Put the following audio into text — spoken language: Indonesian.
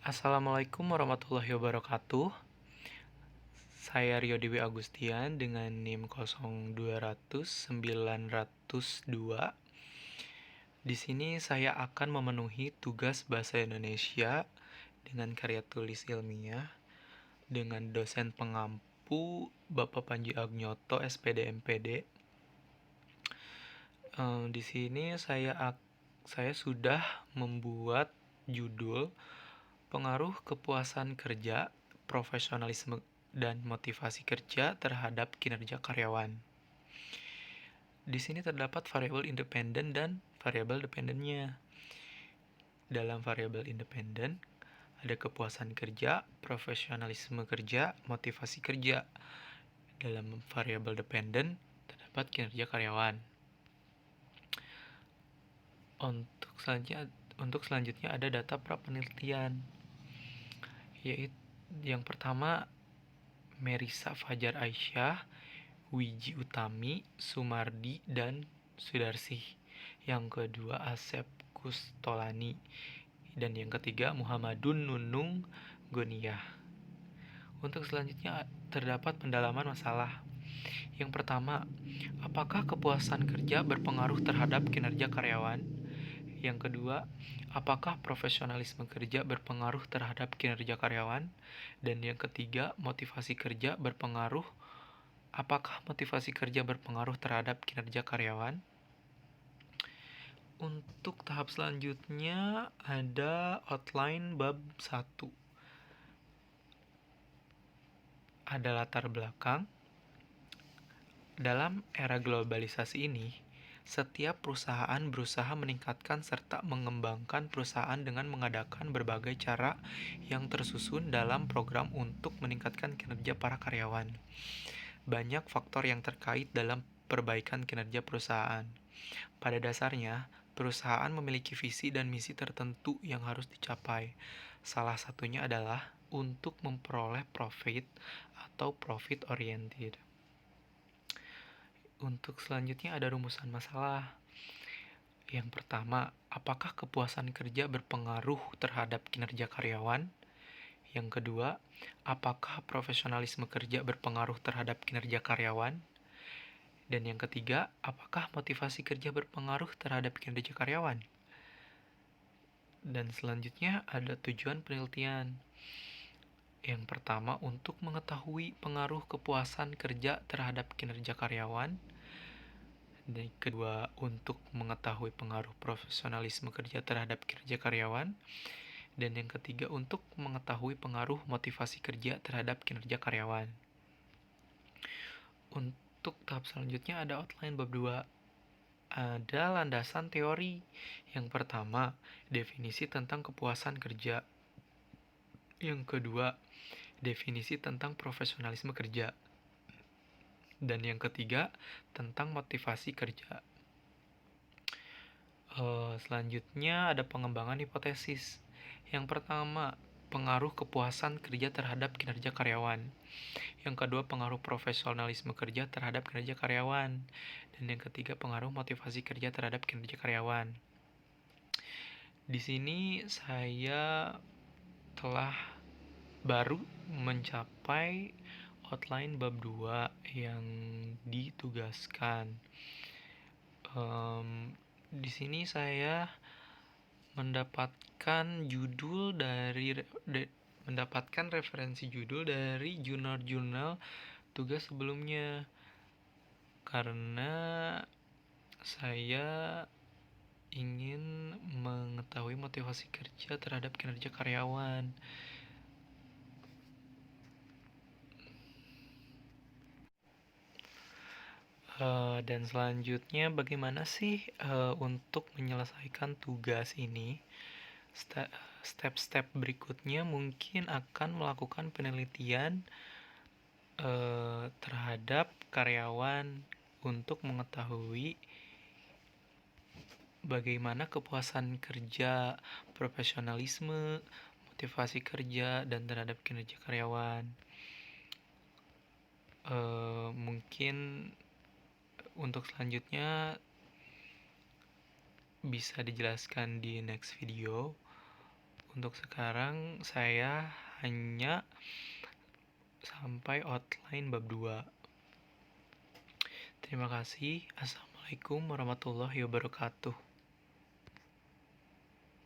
Assalamualaikum warahmatullahi wabarakatuh. Saya Rio Dewi Agustian dengan NIM 0200902. Di sini saya akan memenuhi tugas bahasa Indonesia dengan karya tulis ilmiah dengan dosen pengampu Bapak Panji Agnyoto SPD MPD. Di sini saya sudah membuat judul pengaruh kepuasan kerja, profesionalisme, dan motivasi kerja terhadap kinerja karyawan. Di sini terdapat variabel independen dan variabel dependennya. Dalam variabel independen, ada kepuasan kerja, profesionalisme kerja, motivasi kerja. Dalam variabel dependen, terdapat kinerja karyawan. Untuk selanjutnya ada data prapenelitian, yaitu yang pertama Merisa Fajar Aisyah, Wiji Utami, Sumardi, dan Sudarsih. Yang kedua Asep Kustolani. Dan yang ketiga Muhammadun Nunung Goniyah. Untuk selanjutnya terdapat pendalaman masalah. Yang pertama, apakah kepuasan kerja berpengaruh terhadap kinerja karyawan? Yang kedua, apakah profesionalisme kerja berpengaruh terhadap kinerja karyawan? Dan yang ketiga, apakah motivasi kerja berpengaruh terhadap kinerja karyawan? Untuk tahap selanjutnya ada outline bab 1. Ada latar belakang. Dalam era globalisasi ini, setiap perusahaan berusaha meningkatkan serta mengembangkan perusahaan dengan mengadakan berbagai cara yang tersusun dalam program untuk meningkatkan kinerja para karyawan. Banyak faktor yang terkait dalam perbaikan kinerja perusahaan. Pada dasarnya, perusahaan memiliki visi dan misi tertentu yang harus dicapai. Salah satunya adalah untuk memperoleh profit atau profit oriented. Untuk selanjutnya ada rumusan masalah. Yang pertama, apakah kepuasan kerja berpengaruh terhadap kinerja karyawan? Yang kedua, apakah profesionalisme kerja berpengaruh terhadap kinerja karyawan? Dan yang ketiga, apakah motivasi kerja berpengaruh terhadap kinerja karyawan? Dan selanjutnya ada tujuan penelitian. Yang pertama, untuk mengetahui pengaruh kepuasan kerja terhadap kinerja karyawan. Dan yang kedua, untuk mengetahui pengaruh profesionalisme kerja terhadap kinerja karyawan. Dan yang ketiga, untuk mengetahui pengaruh motivasi kerja terhadap kinerja karyawan. Untuk tahap selanjutnya ada outline bab 2. Ada landasan teori. Yang pertama, definisi tentang kepuasan kerja. Yang kedua, definisi tentang profesionalisme kerja. Dan yang ketiga, tentang motivasi kerja. Selanjutnya ada pengembangan hipotesis. Yang pertama, pengaruh kepuasan kerja terhadap kinerja karyawan. Yang kedua, pengaruh profesionalisme kerja terhadap kinerja karyawan. Dan yang ketiga, pengaruh motivasi kerja terhadap kinerja karyawan. Di sini saya telah baru mencapai outline bab 2 yang ditugaskan. Di sini saya mendapatkan referensi judul dari jurnal-jurnal tugas sebelumnya, karena saya ingin mengetahui motivasi kerja terhadap kinerja karyawan. Dan selanjutnya bagaimana sih untuk menyelesaikan tugas ini? Step-step berikutnya mungkin akan melakukan penelitian terhadap karyawan untuk mengetahui bagaimana kepuasan kerja, profesionalisme, motivasi kerja, dan terhadap kinerja karyawan. Mungkin untuk selanjutnya bisa dijelaskan di next video. untuk sekarang saya hanya sampai outline bab 2. Terima kasih. Assalamualaikum warahmatullahi wabarakatuh.